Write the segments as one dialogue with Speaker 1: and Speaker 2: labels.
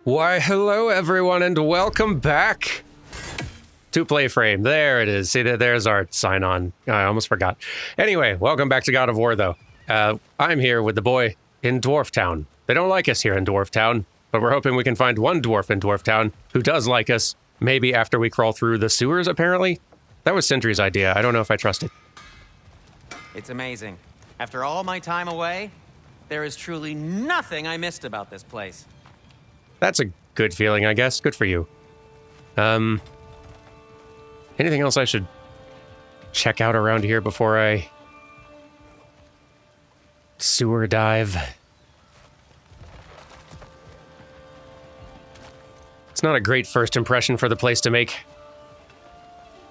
Speaker 1: Why, hello everyone, and welcome back to PlayFrame. There it is. See, there's our sign-on. I almost forgot. Anyway, welcome back to God of War, though. I'm here with the boy in Dwarf Town. They don't like us here in Dwarf Town, but we're hoping we can find one dwarf in Dwarf Town who does like us, maybe after we crawl through the sewers, apparently. That was Sentry's idea. I don't know if I trust it.
Speaker 2: It's amazing. After all my time away, there is truly nothing I missed about this place.
Speaker 1: That's a good feeling, I guess. Good for you. Anything else I should check out around here before I sewer dive? It's not a great first impression for the place to make,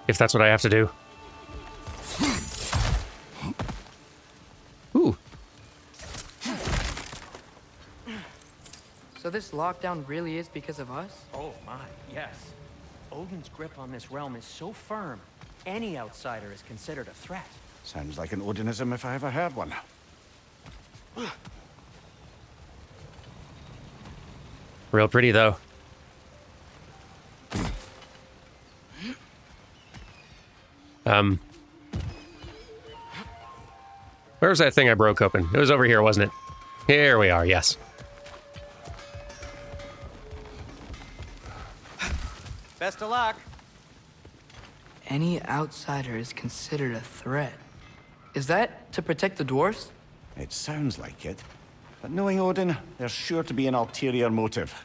Speaker 1: if that's what I have to do. Ooh.
Speaker 3: So this lockdown really is because of us?
Speaker 2: Oh my, yes. Odin's grip on this realm is so firm, any outsider is considered a threat.
Speaker 4: Sounds like an Odinism if I ever heard one.
Speaker 1: Real pretty, though. Where's that thing I broke open? It was over here, wasn't it? Here we are, yes.
Speaker 2: Best of luck.
Speaker 3: Any outsider is considered a threat. Is that to protect the dwarfs?
Speaker 4: It sounds like it. But knowing Odin, there's sure to be an ulterior motive.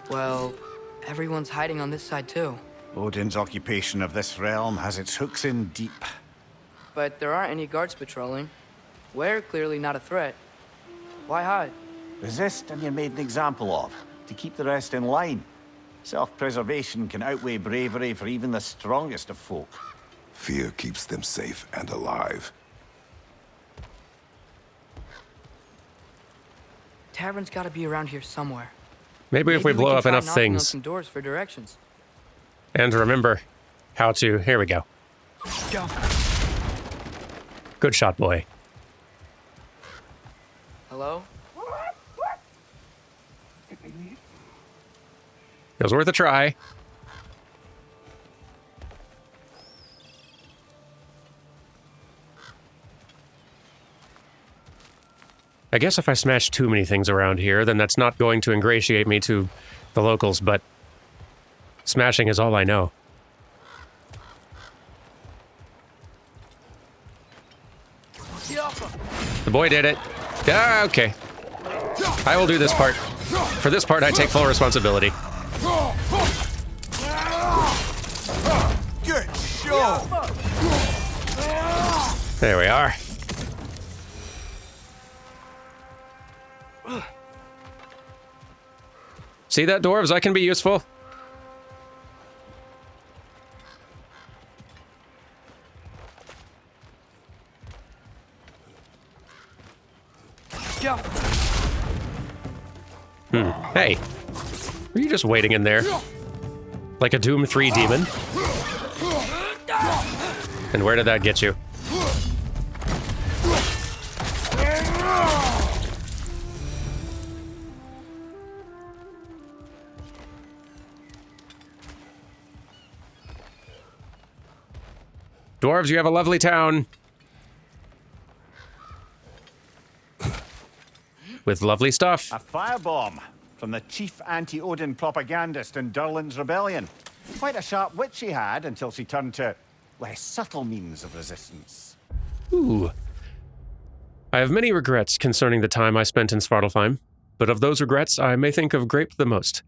Speaker 3: Well, everyone's hiding on this side too.
Speaker 4: Odin's occupation of this realm has its hooks in deep.
Speaker 3: But there aren't any guards patrolling. We're clearly not a threat. Why hide?
Speaker 4: Resist and you're made an example of, to keep the rest in line. Self-preservation can outweigh bravery for even the strongest of folk.
Speaker 5: Fear keeps them safe and alive.
Speaker 3: Tavern's gotta be around here somewhere.
Speaker 1: Maybe if we blow
Speaker 3: can
Speaker 1: up
Speaker 3: try
Speaker 1: enough
Speaker 3: knocking on
Speaker 1: things.
Speaker 3: some doors for directions.
Speaker 1: And remember how to... Here we go.
Speaker 3: Go.
Speaker 1: Good shot, boy.
Speaker 3: Hello?
Speaker 1: It was worth a try. I guess if I smash too many things around here, then that's not going to ingratiate me to the locals, but smashing is all I know. The boy did it. Ah, okay. I will do this part. For this part, I take full responsibility.
Speaker 4: Good show!
Speaker 1: There we are. See that, dwarves? I can be useful. Hey. Were you just waiting in there? Like a Doom 3 demon? And where did that get you? Dwarves, you have a lovely town. With lovely stuff.
Speaker 4: A firebomb from the chief anti-Odin propagandist in Durlin's rebellion. Quite a sharp wit she had until she turned to less subtle means of resistance.
Speaker 1: Ooh. I have many regrets concerning the time I spent in Svartalfheim, but of those regrets, I may think of Grape the most.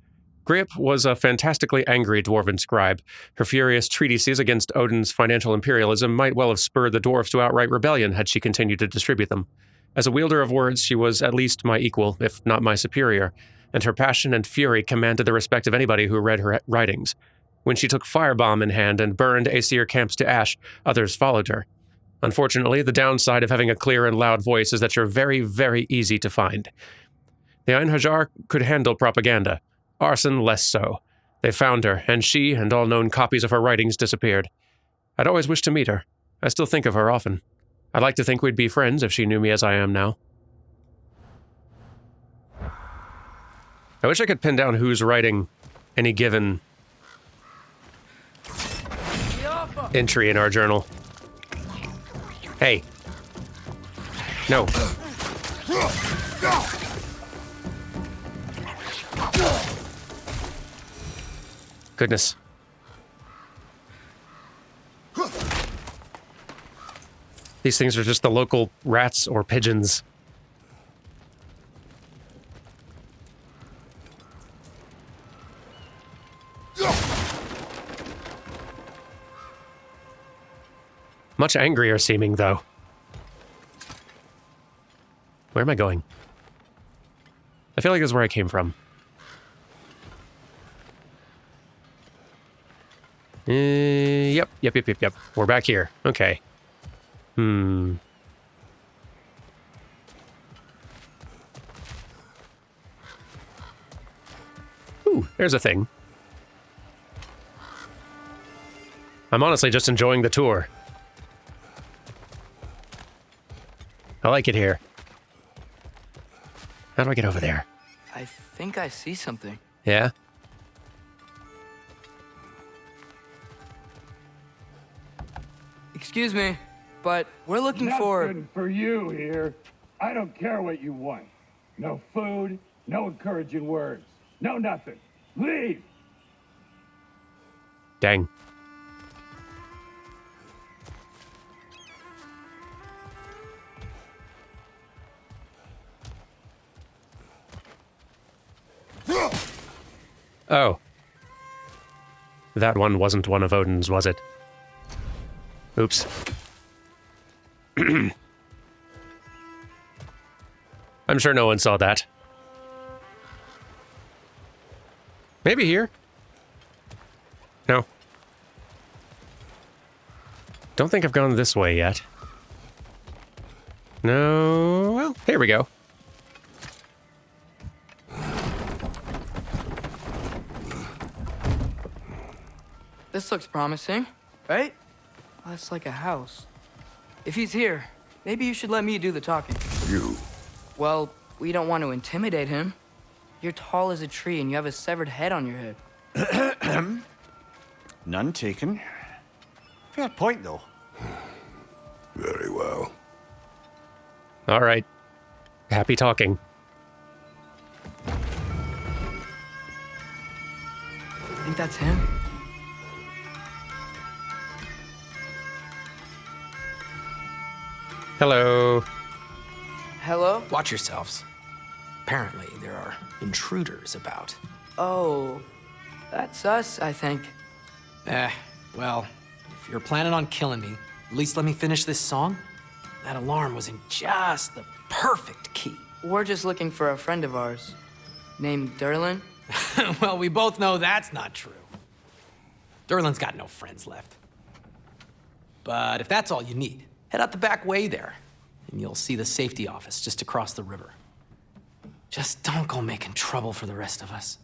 Speaker 1: Grape was a fantastically angry dwarven scribe. Her furious treatises against Odin's financial imperialism might well have spurred the dwarves to outright rebellion had she continued to distribute them. As a wielder of words, she was at least my equal, if not my superior, and her passion and fury commanded the respect of anybody who read her writings. When she took Firebomb in hand and burned Aesir camps to ash, others followed her. Unfortunately, the downside of having a clear and loud voice is that you're very, very easy to find. The Einhajar could handle propaganda. Arson less so. They found her, and she and all known copies of her writings disappeared. I'd always wished to meet her. I still think of her often. I'd like to think we'd be friends if she knew me as I am now. I wish I could pin down who's writing any given entry in our journal. Hey. No. Goodness. These things are just the local rats or pigeons. Much angrier seeming, though. Where am I going? I feel like this is where I came from. Yep. We're back here. Okay. Ooh, there's a thing. I'm honestly just enjoying the tour. I like it here. How do I get over there?
Speaker 3: I think I see something.
Speaker 1: Yeah?
Speaker 3: Excuse me, but we're looking for...
Speaker 6: Nothing for you here. I don't care what you want. No food, no encouraging words, no nothing. Leave!
Speaker 1: Dang. Oh. That one wasn't one of Odin's, was it? Oops. I'm sure no one saw that. Maybe here? No. Don't think I've gone this way yet. No, well, here we go.
Speaker 3: This looks promising, right? That's like a house. If he's here, maybe you should let me do the talking.
Speaker 5: You.
Speaker 3: Well, we don't want to intimidate him. You're tall as a tree and you have a severed head on your head.
Speaker 4: None taken. Fair point, though.
Speaker 5: Very well.
Speaker 1: All right. Happy talking.
Speaker 3: Think that's him?
Speaker 1: Hello.
Speaker 3: Hello?
Speaker 7: Watch yourselves. Apparently, there are intruders about.
Speaker 3: Oh, that's us, I think.
Speaker 7: Well, if you're planning on killing me, at least let me finish this song. That alarm was in just the perfect key.
Speaker 3: We're just looking for a friend of ours named Derlin.
Speaker 7: Well, we both know that's not true. Derlin's got no friends left. But if that's all you need, head out the back way there, and you'll see the safety office just across the river. Just don't go making trouble for the rest of us.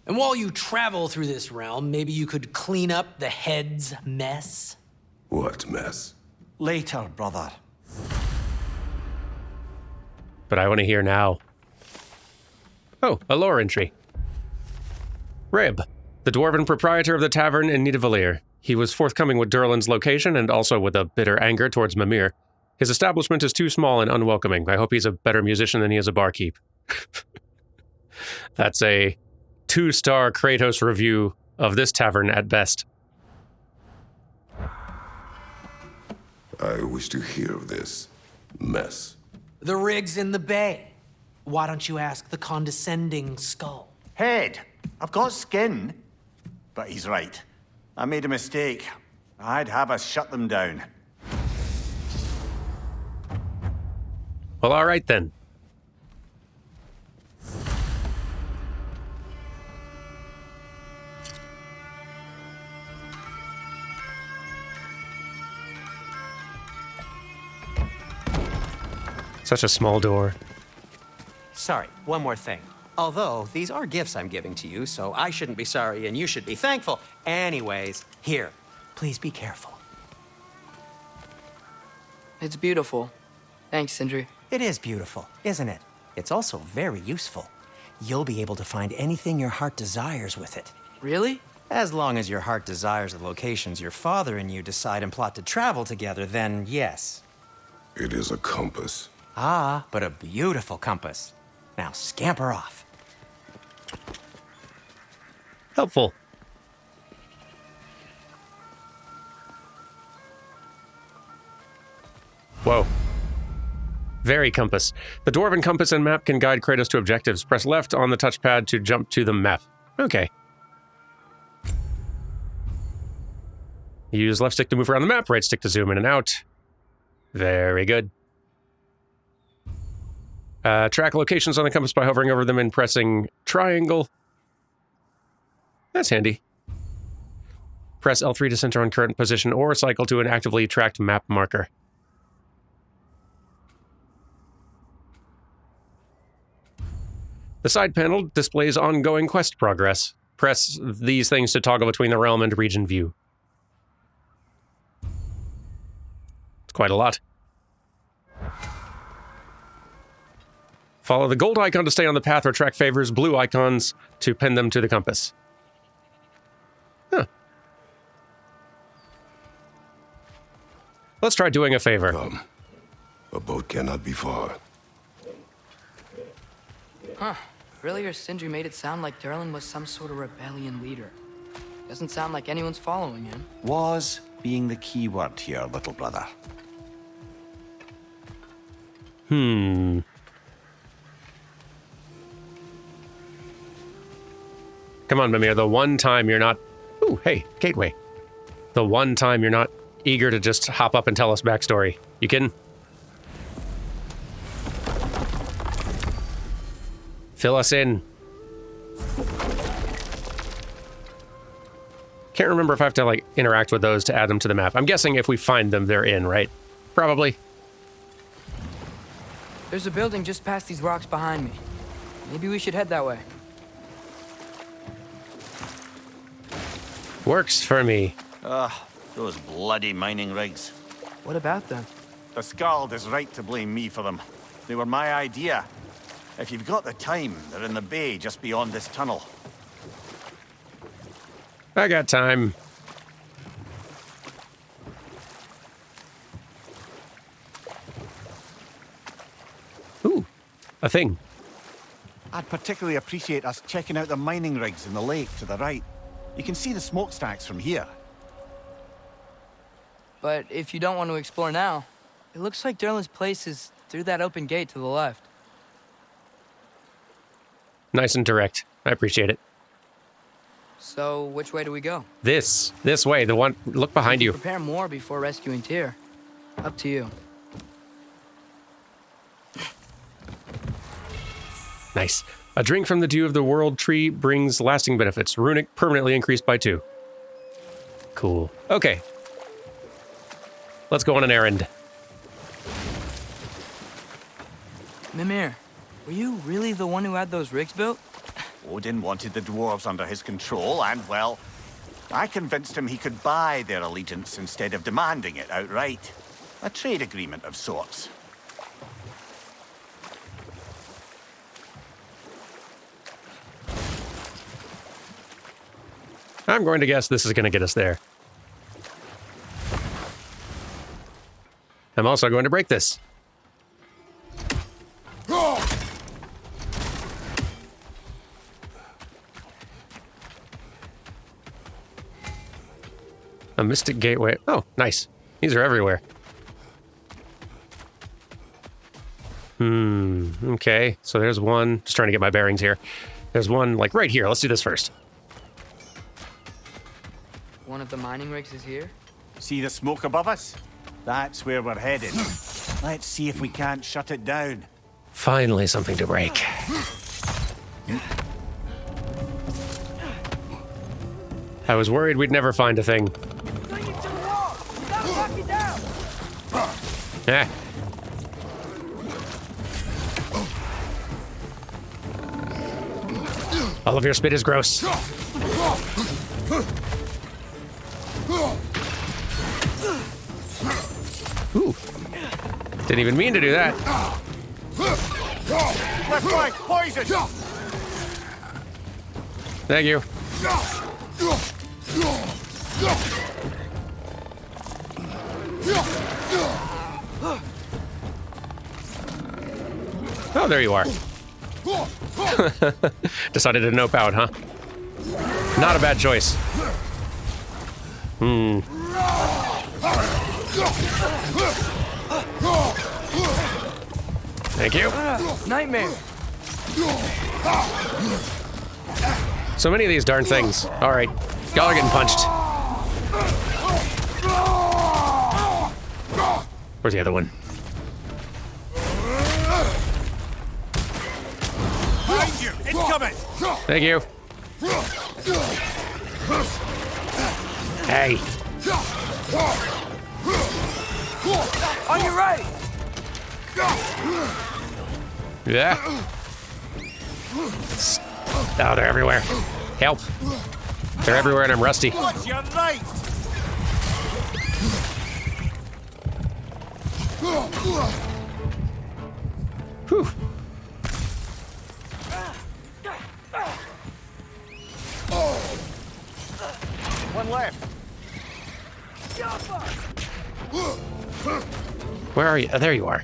Speaker 7: And while you travel through this realm, maybe you could clean up the head's mess?
Speaker 5: What mess?
Speaker 4: Later, brother.
Speaker 1: But I want to hear now. Oh, a lore entry. Rib, the dwarven proprietor of the tavern in Nidavellir. He was forthcoming with Derlin's location and also with a bitter anger towards Mimir. His establishment is too small and unwelcoming. I hope he's a better musician than he is a barkeep. That's a 2-star Kratos review of this tavern at best.
Speaker 5: I wish to hear of this mess.
Speaker 7: The rig's in the bay. Why don't you ask the condescending skull?
Speaker 4: Head. I've got skin. But he's right. I made a mistake. I'd have us shut them down.
Speaker 1: Well, all right then. Such a small door.
Speaker 2: Sorry, one more thing. Although, these are gifts I'm giving to you, so I shouldn't be sorry and you should be thankful. Anyways, here, please be careful.
Speaker 3: It's beautiful. Thanks, Sindri.
Speaker 2: It is beautiful, isn't it? It's also very useful. you'll be able to find anything your heart desires with it.
Speaker 3: Really?
Speaker 2: As long as your heart desires the locations your father and you decide and plot to travel together, then yes.
Speaker 5: It is a compass.
Speaker 2: Ah, but a beautiful compass. Now scamper off.
Speaker 1: Helpful. Whoa. Very compass. The dwarven compass and map can guide Kratos to objectives. Press left on the touchpad to jump to the map. Okay. Use left stick to move around the map, right stick to zoom in and out. Very good. Track locations on the compass by hovering over them and pressing triangle. That's handy. Press L3 to center on current position or cycle to an actively tracked map marker. The side panel displays ongoing quest progress. Press these things to toggle between the realm and region view. It's quite a lot. Follow the gold icon to stay on the path or track favors, blue icons to pin them to the compass. Huh. Let's try doing a favor.
Speaker 5: Come. A boat cannot be far.
Speaker 3: Huh. Earlier, Sindri made it sound like Durlin was some sort of rebellion leader. Doesn't sound like anyone's following him.
Speaker 4: Was being the key word here, little brother.
Speaker 1: Come on, Mimir, the one time you're not... Ooh, hey, gateway. The one time you're not eager to just hop up and tell us backstory. You kidding? Fill us in. Can't remember if I have to, like, interact with those to add them to the map. I'm guessing if we find them, they're in, right? Probably.
Speaker 3: There's a building just past these rocks behind me. Maybe we should head that way.
Speaker 1: Works for me.
Speaker 4: Those bloody mining rigs.
Speaker 3: What about them?
Speaker 4: The Skald is right to blame me for them. They were my idea. If you've got the time, they're in the bay just beyond this tunnel.
Speaker 1: I got time. Ooh, a thing.
Speaker 4: I'd particularly appreciate us checking out the mining rigs in the lake to the right. You can see the smokestacks from here.
Speaker 3: But if you don't want to explore now, it looks like Durlin's place is through that open gate to the left.
Speaker 1: Nice and direct. I appreciate it.
Speaker 3: So, which way do we go?
Speaker 1: This way, the one, look behind you.
Speaker 3: Prepare more before rescuing Tyr. Up to you.
Speaker 1: Nice. A drink from the dew of the world tree brings lasting benefits. Runic permanently increased by 2. Cool. Okay. Let's go on an errand.
Speaker 3: Mimir, were you really the one who had those rigs built?
Speaker 4: Odin wanted the dwarves under his control, and, well, I convinced him he could buy their allegiance instead of demanding it outright. A trade agreement of sorts.
Speaker 1: I'm going to guess this is going to get us there. I'm also going to break this. A mystic gateway. Oh, nice. These are everywhere. Okay. So there's one. Just trying to get my bearings here. There's one, like, right here. Let's do this first.
Speaker 3: One of the mining rigs is here?
Speaker 4: See the smoke above us? That's where we're headed. Let's see if we can't shut it down.
Speaker 1: Finally, something to break. I was worried we'd never find a thing. Eh. All of your spit is gross. Ooh. Didn't even mean to do that.
Speaker 4: Left flank, poison!
Speaker 1: Thank you. Oh, there you are. Decided to nope out, huh? Not a bad choice. Thank you.
Speaker 3: Nightmare.
Speaker 1: So many of these darn things. All right, y'all are getting punched. Where's the other one?
Speaker 4: Behind you! Incoming!
Speaker 1: Thank you. Hey.
Speaker 3: On your right.
Speaker 1: Yeah. Oh, they're everywhere. Help. They're everywhere and I'm rusty.
Speaker 4: Watch your right!
Speaker 1: Whew.
Speaker 4: One left.
Speaker 1: Where are you? Oh, there you are.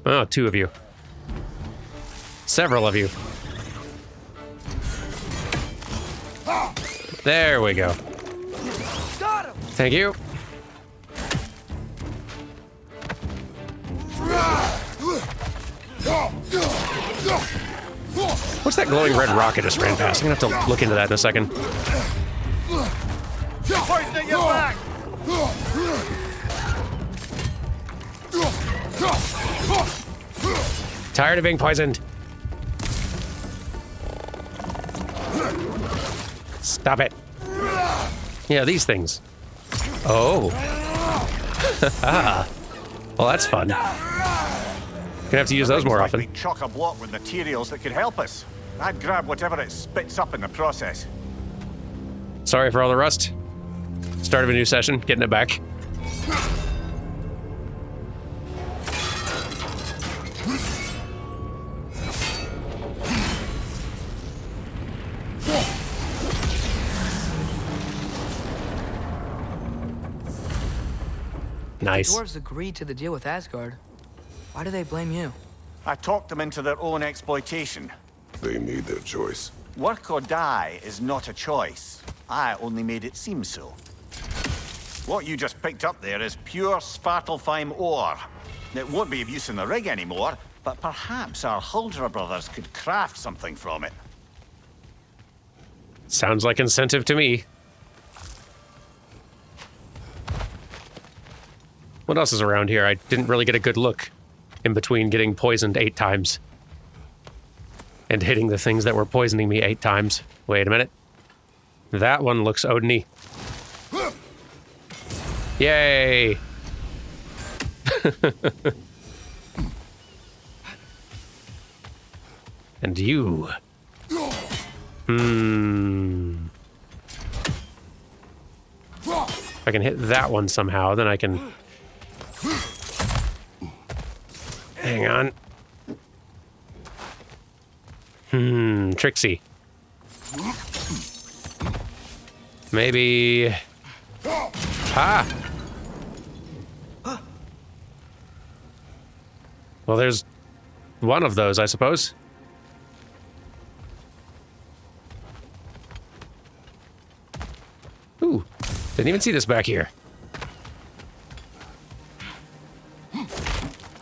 Speaker 1: Oh, two of you. Several of you. There we go.
Speaker 3: Got him.
Speaker 1: Thank you. What's that glowing red rocket just ran past? I'm gonna have to look into that in a second.
Speaker 4: Poisoning your back!
Speaker 1: Tired of being poisoned. Stop it. Yeah, these things. Oh. Well, that's fun. Gonna have to use those more often.
Speaker 4: Like chock-a-block with materials that could help us. I'd grab whatever it spits up in the process.
Speaker 1: Sorry for all the rust. Start of a new session, getting it back. Nice.
Speaker 3: The dwarves agreed to the deal with Asgard. Why do they blame you?
Speaker 4: I talked them into their own exploitation.
Speaker 5: They made their choice.
Speaker 4: Work or die is not a choice. I only made it seem so. What you just picked up there is pure Svartalfheim ore. It won't be of use in the rig anymore, but perhaps our Huldra brothers could craft something from it.
Speaker 1: Sounds like incentive to me. What else is around here? I didn't really get a good look in between getting poisoned 8 times and hitting the things that were poisoning me 8 times. Wait a minute. That one looks Odin-y. Yay! And you. If I can hit that one somehow, then I can... Hang on. Tricksy. Maybe... Ah! Well, there's one of those, I suppose. Ooh, didn't even see this back here.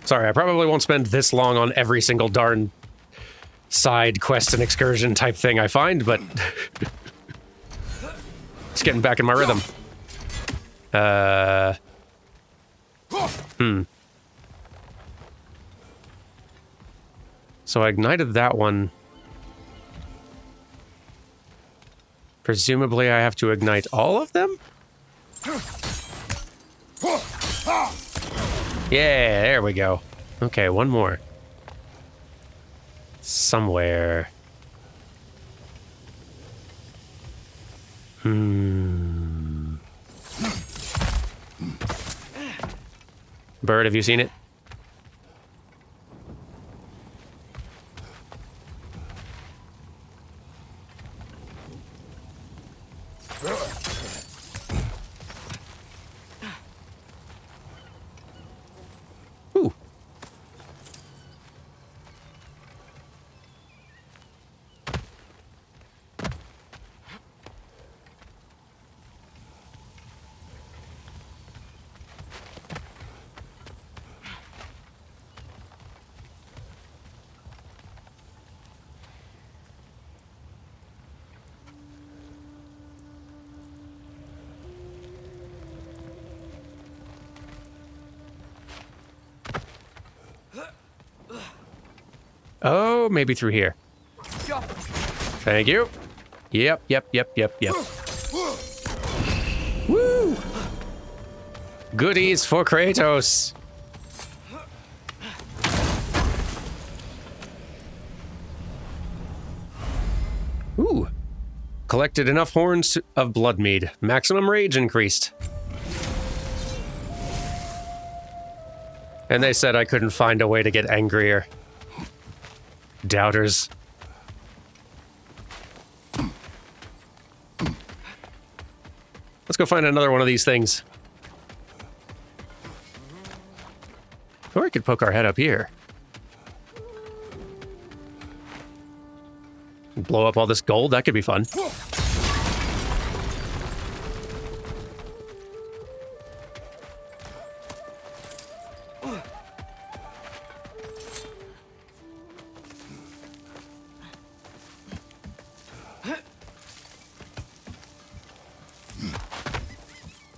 Speaker 1: Sorry, I probably won't spend this long on every single darn side quest and excursion type thing I find, but just getting back in my rhythm. So I ignited that one. Presumably I have to ignite all of them? Yeah, there we go. Okay, one more. Somewhere. Bird, have you seen it? Ooh. Oh, maybe through here. Thank you. Yep. Woo! Goodies for Kratos. Ooh. Collected enough horns of blood mead. Maximum rage increased. And they said I couldn't find a way to get angrier. Doubters. Let's go find another one of these things. Or I could poke our head up here. Blow up all this gold, that could be fun.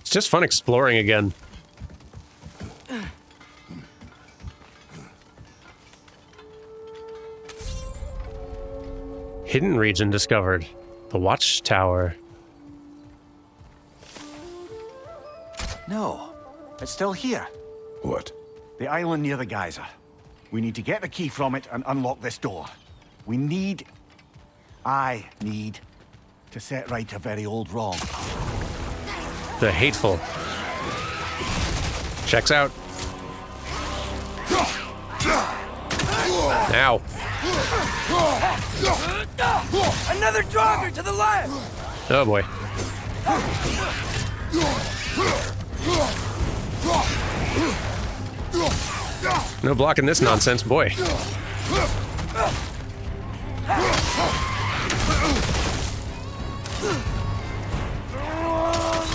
Speaker 1: Just fun exploring again. Hidden region discovered. The watchtower.
Speaker 4: No, it's still here.
Speaker 5: What?
Speaker 4: The island near the geyser. We need to get the key from it and unlock this door. I need to set right a very old wrong.
Speaker 1: The hateful. Checks out. Now.
Speaker 3: Another Draugr to the left!
Speaker 1: Oh boy. No blocking this nonsense, boy.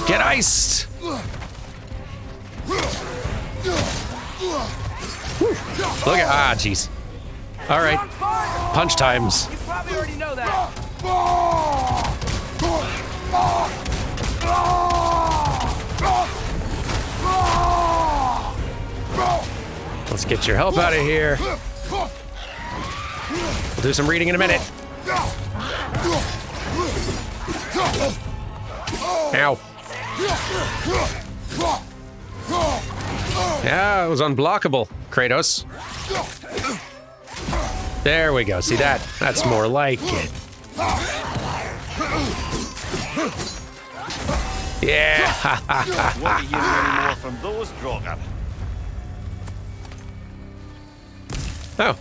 Speaker 1: Get iced! Look at jeez. All right, punch times.
Speaker 3: You probably already know that.
Speaker 1: Let's get your help out of here. We'll do some reading in a minute. Ow. Yeah, it was unblockable, Kratos. There we go. See that? That's more like it. Yeah.
Speaker 4: Won't hear any more from those Draugr.
Speaker 1: Oh.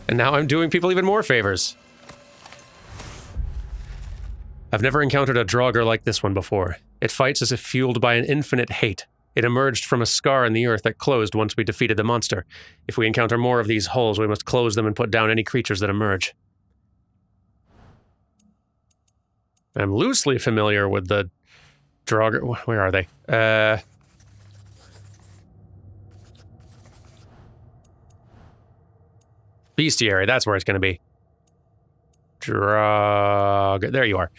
Speaker 1: And now I'm doing people even more favors. I've never encountered a Draugr like this one before. It fights as if fueled by an infinite hate. It emerged from a scar in the earth that closed once we defeated the monster. If we encounter more of these holes, we must close them and put down any creatures that emerge. I'm loosely familiar with the Draugr. Where are they? Bestiary, that's where it's going to be. Draugr. There you are.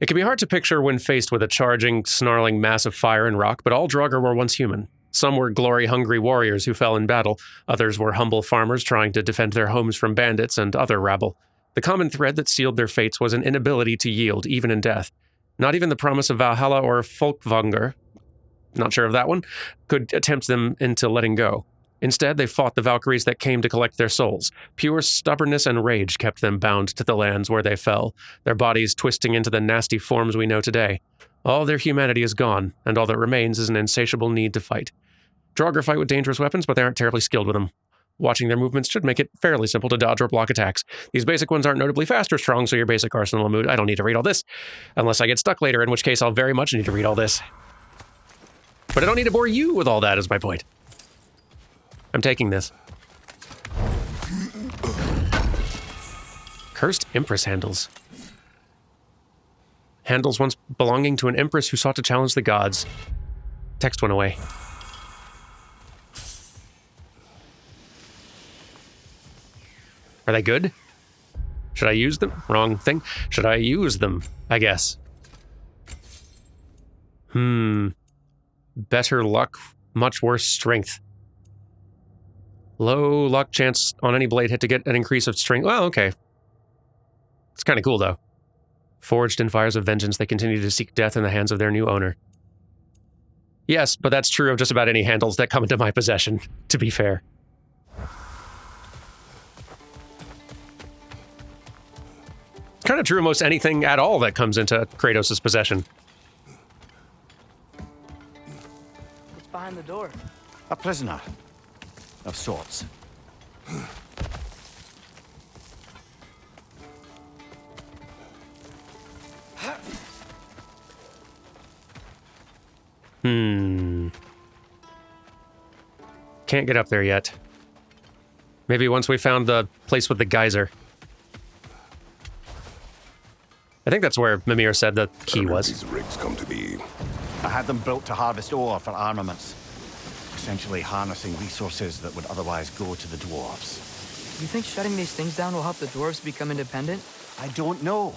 Speaker 1: It can be hard to picture when faced with a charging, snarling mass of fire and rock, but all Draugr were once human. Some were glory-hungry warriors who fell in battle. Others were humble farmers trying to defend their homes from bandits and other rabble. The common thread that sealed their fates was an inability to yield, even in death. Not even the promise of Valhalla or Folkvanger, not sure of that one, could tempt them into letting go. Instead, they fought the Valkyries that came to collect their souls. Pure stubbornness and rage kept them bound to the lands where they fell, their bodies twisting into the nasty forms we know today. All their humanity is gone, and all that remains is an insatiable need to fight. Draugr fight with dangerous weapons, but they aren't terribly skilled with them. Watching their movements should make it fairly simple to dodge or block attacks. These basic ones aren't notably fast or strong, so your basic arsenal mood. I don't need to read all this. Unless I get stuck later, in which case I'll very much need to read all this. But I don't need to bore you with all that, is my point. I'm taking this. Cursed Empress handles. Handles once belonging to an empress who sought to challenge the gods. Text went away. Are they good? Should I use them? Wrong thing. Should I use them? I guess. Better luck, much worse strength. Low luck chance on any blade hit to get an increase of strength. Well, okay. It's kind of cool, though. Forged in fires of vengeance, they continue to seek death in the hands of their new owner. Yes, but that's true of just about any handles that come into my possession, to be fair. It's kind of true of most anything at all that comes into Kratos' possession.
Speaker 3: What's behind the door?
Speaker 4: A prisoner. Of sorts.
Speaker 1: Can't get up there yet. Maybe once we found the place with the geyser. I think that's where Mimir said the key was.
Speaker 5: These rigs come to be.
Speaker 4: I had them built to harvest ore for armaments. Essentially harnessing resources that would otherwise go to the dwarves.
Speaker 3: You think shutting these things down will help the dwarves become independent?
Speaker 4: I don't know,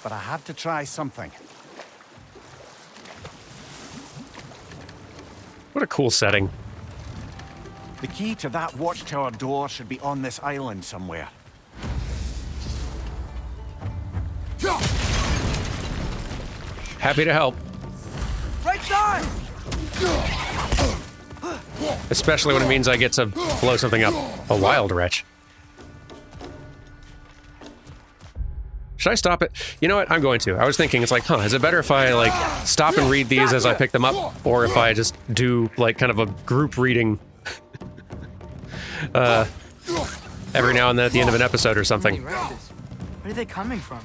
Speaker 4: but I have to try something.
Speaker 1: What a cool setting.
Speaker 4: The key to that watchtower door should be on this island somewhere.
Speaker 1: Happy to help.
Speaker 3: Right side!
Speaker 1: Especially when it means I get to blow something up. A wild wretch. Should I stop it? You know what? I'm going to. I was thinking, it's like, is it better if I, like, stop and read these as I pick them up? Or if I just do, like, kind of a group reading every now and then at the end of an episode or something.
Speaker 3: Where are they coming from?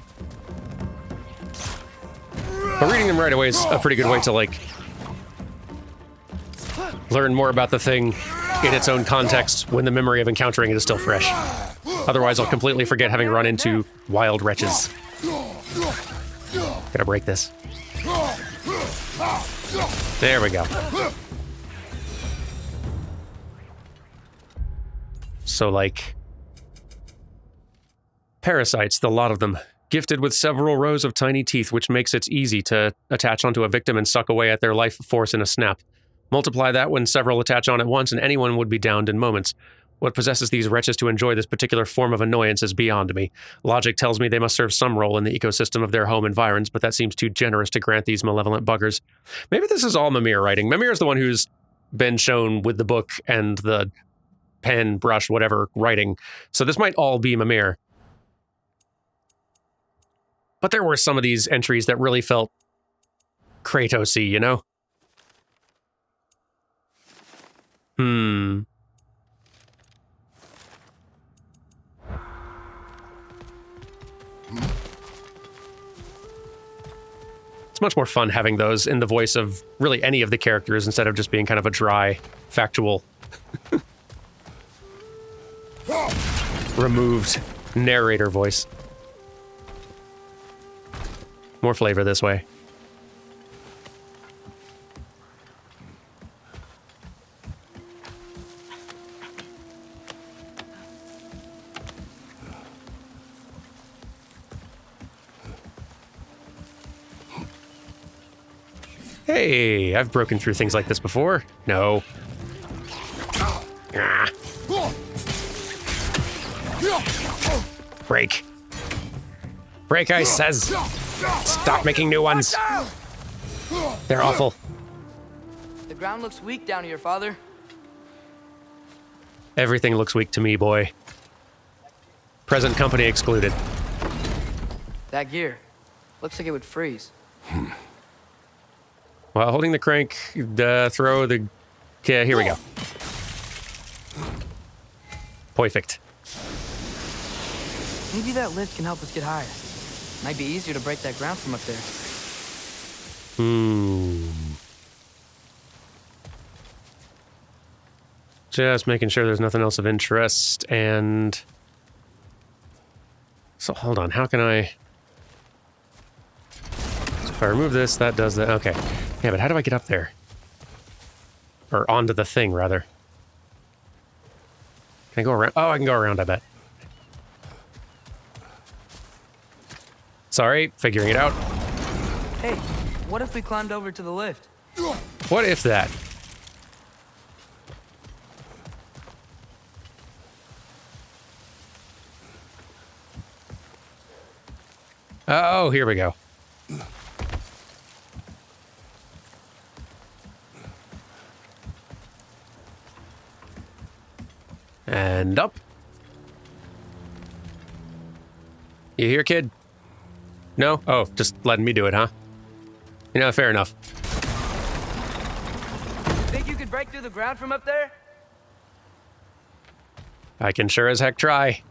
Speaker 1: But reading them right away is a pretty good way to, like, learn more about the thing in its own context when the memory of encountering it is still fresh. Otherwise, I'll completely forget having run into wild wretches. Gotta break this. There we go. So, like, parasites, the lot of them, gifted with several rows of tiny teeth, which makes it easy to attach onto a victim and suck away at their life force in a snap. Multiply that when several attach on at once, and anyone would be downed in moments. What possesses these wretches to enjoy this particular form of annoyance is beyond me. Logic tells me they must serve some role in the ecosystem of their home environs, but that seems too generous to grant these malevolent buggers. Maybe this is all Mimir writing. Mimir is the one who's been shown with the book and the pen, brush, whatever, writing. So this might all be Mimir. But there were some of these entries that really felt Kratos-y, you know? It's much more fun having those in the voice of really any of the characters instead of just being kind of a dry, factual, removed narrator voice. More flavor this way. Hey, I've broken through things like this before. No. Ah. Break. Break, I says. Stop making new ones. They're awful.
Speaker 3: The ground looks weak down here, Father.
Speaker 1: Everything looks weak to me, boy. Present company excluded.
Speaker 3: That gear. Looks like it would freeze.
Speaker 1: While holding the crank, throw the... Okay, here we go. Perfect.
Speaker 3: Maybe that lift can help us get higher. Might be easier to break that ground from up there.
Speaker 1: Just making sure there's nothing else of interest, and... So, hold on, how can I... So if I remove this, that does that. Okay. Yeah, but how do I get up there? Or onto the thing, rather. Can I go around? Oh, I can go around, I bet. Sorry, figuring it out.
Speaker 3: Hey, what if we climbed over to the lift?
Speaker 1: What if that? Oh, here we go. And up. You here, kid? No? Oh, just letting me do it, huh? You know, fair enough.
Speaker 3: Think you could break through the ground from up there?
Speaker 1: I can sure as heck try.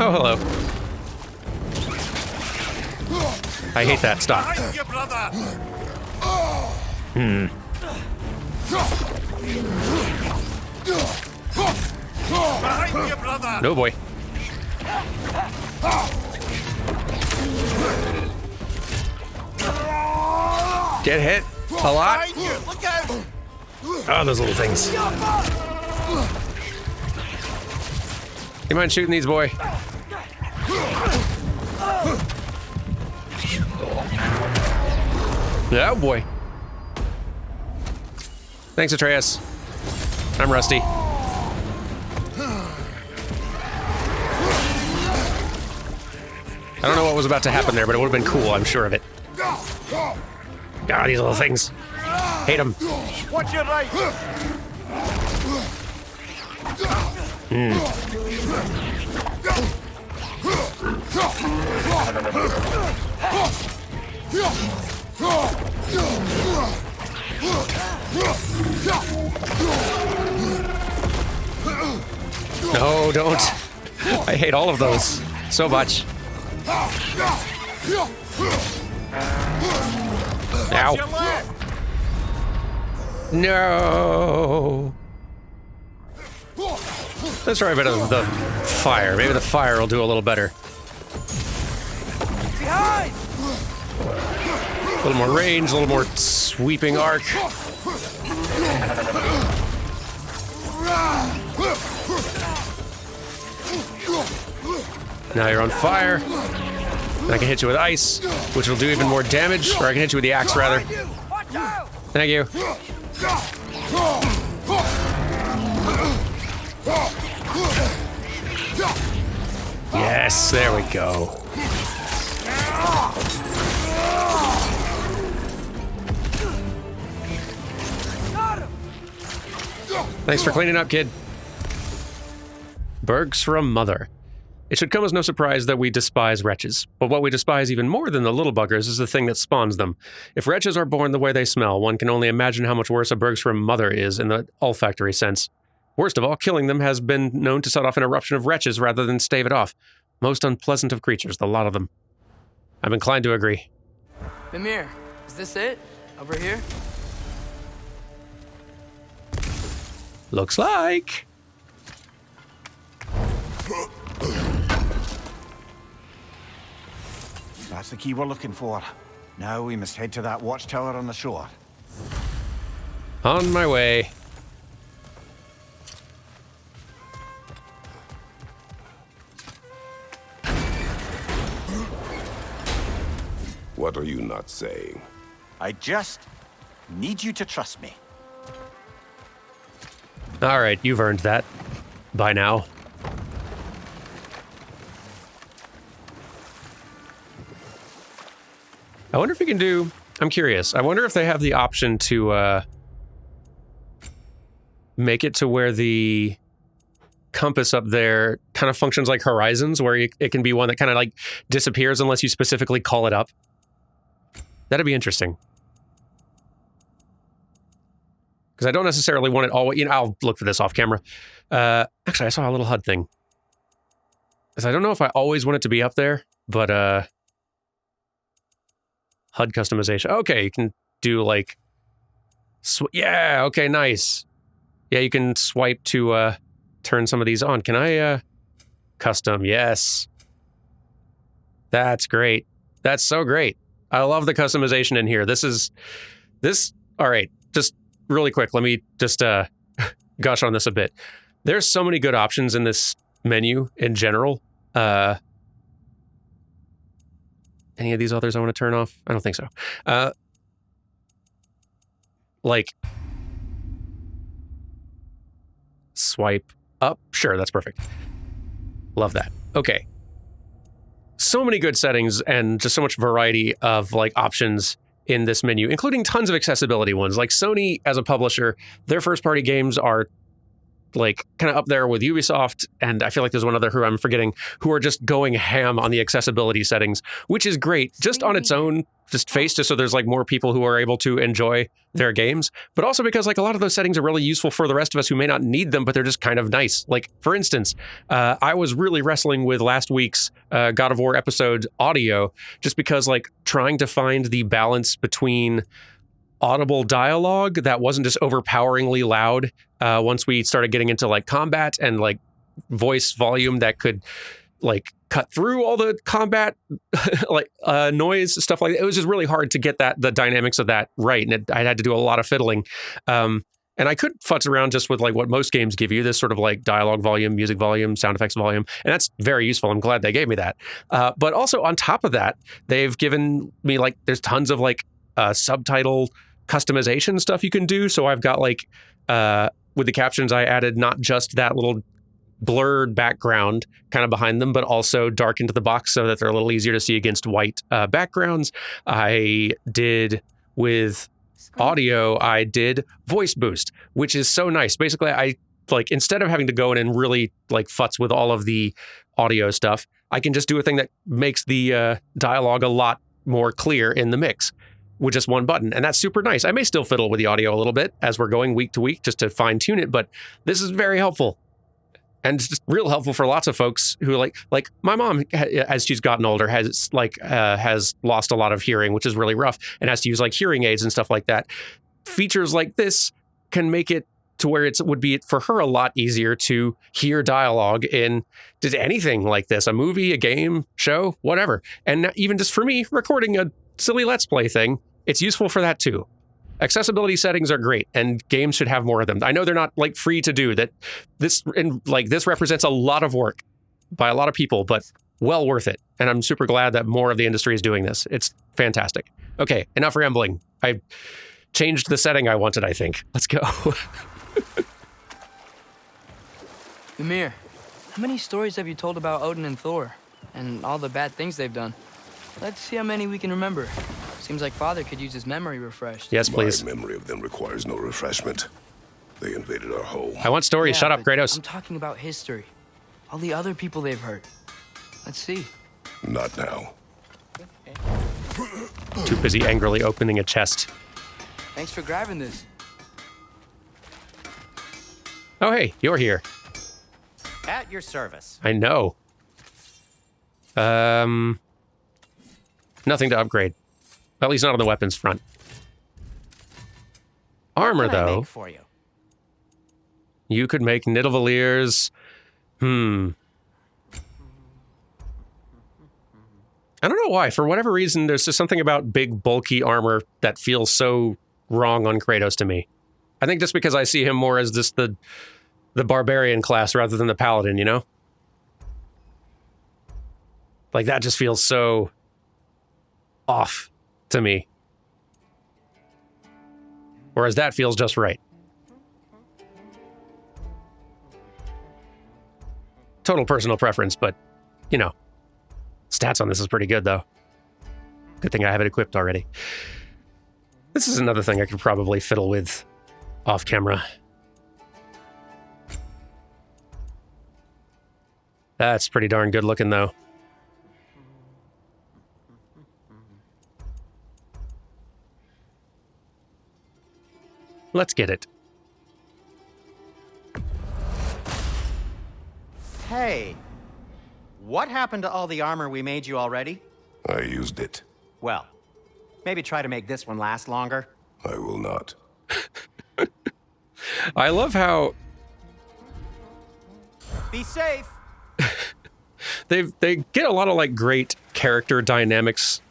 Speaker 1: Oh, hello. I hate that. Stop. No, boy. Get hit a lot. Oh, those little things. You mind shooting these, boy? Oh, boy. Thanks, Atreus. I'm rusty. I don't know what was about to happen there, but it would have been cool, I'm sure of it. God, these little things. Hate them.
Speaker 4: Watch your right.
Speaker 1: No, don't. I hate all of those so much. Ow. No. Let's try a bit of the fire. Maybe the fire will do a little better.
Speaker 3: Behind!
Speaker 1: A little more range, a little more sweeping arc. Now you're on fire. And I can hit you with ice, which will do even more damage. Or I can hit you with the axe, rather. Thank you. Yes, there we go. Thanks for cleaning up, kid. Berg's mother. It should come as no surprise that we despise wretches, but what we despise even more than the little buggers is the thing that spawns them. If wretches are born the way they smell, one can only imagine how much worse a Berg's mother is in the olfactory sense. Worst of all, killing them has been known to set off an eruption of wretches rather than stave it off. Most unpleasant of creatures, the lot of them. I'm inclined to agree.
Speaker 3: Mimir, is this it? Over here?
Speaker 1: Looks like.
Speaker 4: That's the key we're looking for. Now we must head to that watchtower on the shore.
Speaker 1: On my way.
Speaker 5: What are you not saying?
Speaker 4: I just need you to trust me.
Speaker 1: All right, you've earned that. By now. I wonder if we can do... I'm curious. I wonder if they have the option to make it to where the compass up there kind of functions like horizons, where it can be one that kind of like disappears unless you specifically call it up. That'd be interesting. Because I don't necessarily want it all, I'll look for this off camera. Actually, I saw a little HUD thing. Because I don't know if I always want it to be up there, but HUD customization. Okay, you can do like, yeah, okay, nice. Yeah, you can swipe to turn some of these on. Can I custom? Yes. That's great. That's so great. I love the customization in here. All right, just really quick, let me just gush on this a bit. There's so many good options in this menu in general. Any of these others I want to turn off? I don't think so. Like, swipe up. Sure, that's perfect. Love that. Okay. So many good settings and just so much variety of like options in this menu, including tons of accessibility ones. Like Sony as a publisher, their first party games are like kind of up there with Ubisoft, and I feel like there's one other who I'm forgetting, who are just going ham on the accessibility settings, which is great just on its own just face, just so there's like more people who are able to enjoy their games, but also because like a lot of those settings are really useful for the rest of us who may not need them, but they're just kind of nice. Like for instance, I was really wrestling with last week's God of War episode audio, just because like trying to find the balance between audible dialogue that wasn't just overpoweringly loud once we started getting into like combat, and like voice volume that could like cut through all the combat like noise, stuff like that. It was just really hard to get the dynamics of that right, and I had to do a lot of fiddling. And I could futz around just with like what most games give you, this sort of like dialogue volume, music volume, sound effects volume, and that's very useful. I'm glad they gave me that. But also on top of that, they've given me like, there's tons of like subtitle customization stuff you can do. So I've got like, with the captions, I added not just that little blurred background kind of behind them, but also darkened the box so that they're a little easier to see against white backgrounds. I did with audio, I did voice boost, which is so nice. Basically, I like, instead of having to go in and really like futz with all of the audio stuff, I can just do a thing that makes the dialogue a lot more clear in the mix with just one button. And that's super nice. I may still fiddle with the audio a little bit as we're going week to week just to fine tune it, but this is very helpful. And it's just real helpful for lots of folks who like my mom, as she's gotten older, has lost a lot of hearing, which is really rough, and has to use like hearing aids and stuff like that. Features like this can make it to where it would be for her a lot easier to hear dialogue in just anything like this, a movie, a game, show, whatever. And even just for me, recording a silly Let's Play thing, it's useful for that too. Accessibility settings are great, and games should have more of them. I know they're not like free to do. That this represents a lot of work by a lot of people, but well worth it. And I'm super glad that more of the industry is doing this. It's fantastic. Okay, enough rambling. I changed the setting I wanted, I think. Let's go.
Speaker 3: Ymir, how many stories have you told about Odin and Thor and all the bad things they've done? Let's see how many we can remember. Seems like Father could use his memory refreshed.
Speaker 1: Yes, please.
Speaker 5: My memory of them requires no refreshment. They invaded our home.
Speaker 1: I want stories.
Speaker 3: Yeah,
Speaker 1: Shut up,
Speaker 3: but
Speaker 1: Kratos.
Speaker 3: I'm talking about history. All the other people they've hurt. Let's see.
Speaker 5: Not now.
Speaker 1: Too busy angrily opening a chest.
Speaker 3: Thanks for grabbing this.
Speaker 1: Oh, hey, you're here.
Speaker 2: At your service.
Speaker 1: I know. Nothing to upgrade. At least not on the weapons front. Armor,
Speaker 2: What can I
Speaker 1: though.
Speaker 2: make for you?
Speaker 1: You could make Nidavaliers. I don't know why. For whatever reason, there's just something about big, bulky armor that feels so wrong on Kratos to me. I think just because I see him more as just the barbarian class rather than the paladin, you know? Like, that just feels so off to me. Whereas that feels just right. Total personal preference, but, you know, stats on this is pretty good, though. Good thing I have it equipped already. This is another thing I could probably fiddle with off camera. That's pretty darn good looking, though. Let's get it.
Speaker 2: Hey, what happened to all the armor we made you already?
Speaker 5: I used it.
Speaker 2: Well, maybe try to make this one last longer.
Speaker 5: I will not.
Speaker 1: I love how
Speaker 2: Be safe.
Speaker 1: they get a lot of like great character dynamics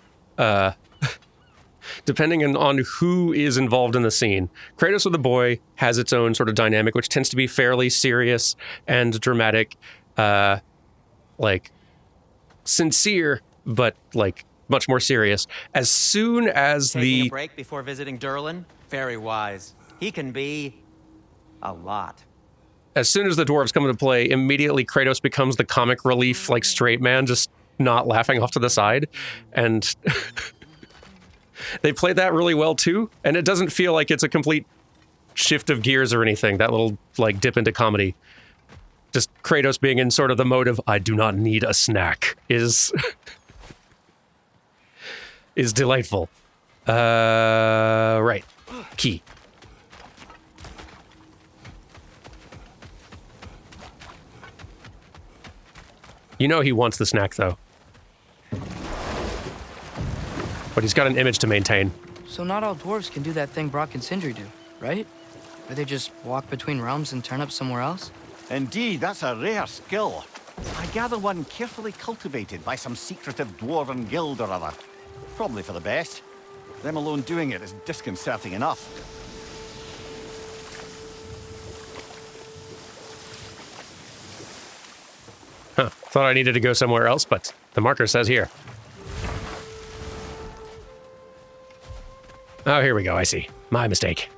Speaker 1: depending on who is involved in the scene. Kratos with the boy has its own sort of dynamic, which tends to be fairly serious and dramatic, like sincere, but like much more serious. As soon as
Speaker 2: Taking a break before visiting Durlin? Very wise. He can be a lot.
Speaker 1: as soon as the dwarves come into play, immediately Kratos becomes the comic relief, like straight man, just not laughing off to the side. And they played that really well too. And it doesn't feel like it's a complete shift of gears or anything. That little like dip into comedy. Just Kratos being in sort of the mode of, I do not need a snack is is delightful. Right. Key. You know he wants the snack, though. But he's got an image to maintain.
Speaker 3: So not all dwarves can do that thing Brock and Sindri do, right? Where they just walk between realms and turn up somewhere else?
Speaker 4: Indeed, that's a rare skill. I gather one carefully cultivated by some secretive dwarven guild or other. Probably for the best. Them alone doing it is disconcerting enough.
Speaker 1: Huh. Thought I needed to go somewhere else, but the marker says here. Oh, here we go. I see. My mistake.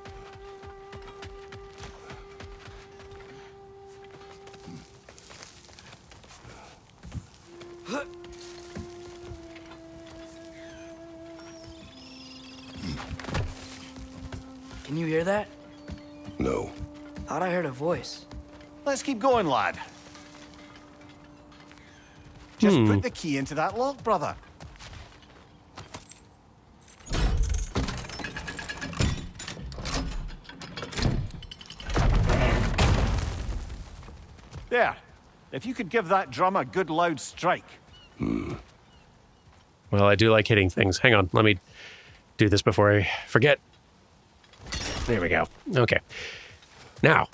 Speaker 3: Can you hear that?
Speaker 5: No.
Speaker 3: Thought I heard a voice.
Speaker 4: Let's keep going, lad. Just put the key into that lock, brother. There. If you could give that drum a good loud strike.
Speaker 1: Well, I do like hitting things. Hang on. Let me do this before I forget. There we go. Okay. Now.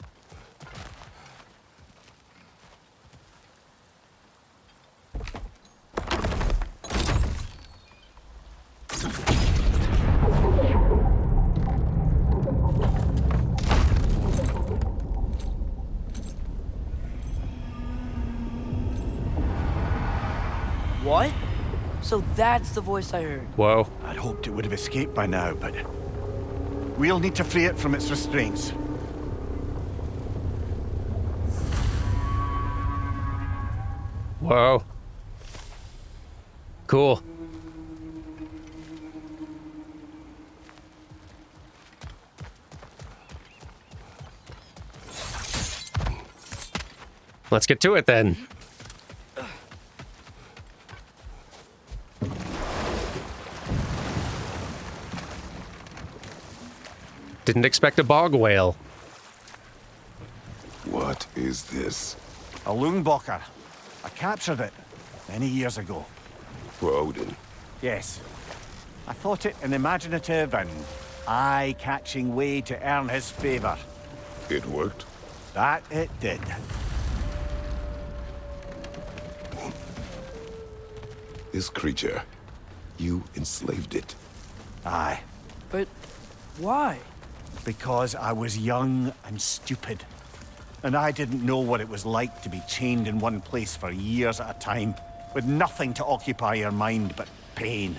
Speaker 3: What? So that's the voice I heard.
Speaker 1: Whoa.
Speaker 4: I'd hoped it would have escaped by now, but we'll need to free it from its restraints.
Speaker 1: Whoa. Cool. Let's get to it then. Didn't expect a bog whale.
Speaker 5: What is this?
Speaker 4: A Lungbocker. I captured it many years ago.
Speaker 5: For Odin.
Speaker 4: Yes. I thought it an imaginative and eye-catching way to earn his favor.
Speaker 5: It worked?
Speaker 4: That it did.
Speaker 5: This creature, you enslaved it.
Speaker 4: Aye.
Speaker 3: But why?
Speaker 4: Because I was young and stupid. And I didn't know what it was like to be chained in one place for years at a time, with nothing to occupy your mind but pain.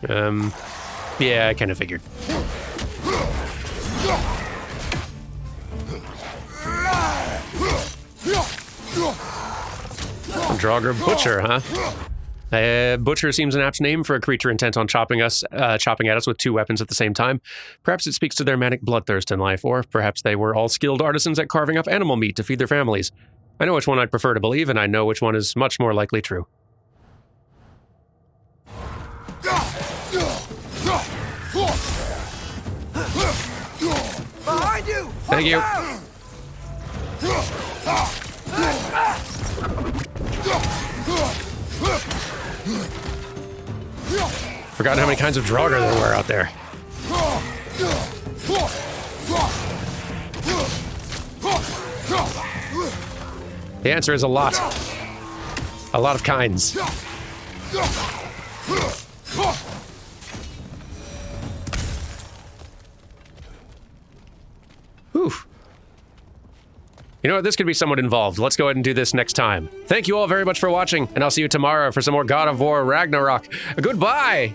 Speaker 1: Yeah, I kind of figured. Draugr Butcher, huh? Butcher seems an apt name for a creature intent on chopping at us with two weapons at the same time. Perhaps it speaks to their manic bloodthirst in life, or perhaps they were all skilled artisans at carving up animal meat to feed their families. I know which one I'd prefer to believe, and I know which one is much more likely true.
Speaker 3: Behind you!
Speaker 1: Thank you. Forgotten how many kinds of Draugr there were out there. The answer is a lot. A lot of kinds. Whew. You know what? This could be someone involved. Let's go ahead and do this next time. Thank you all very much for watching, and I'll see you tomorrow for some more God of War Ragnarok. Goodbye!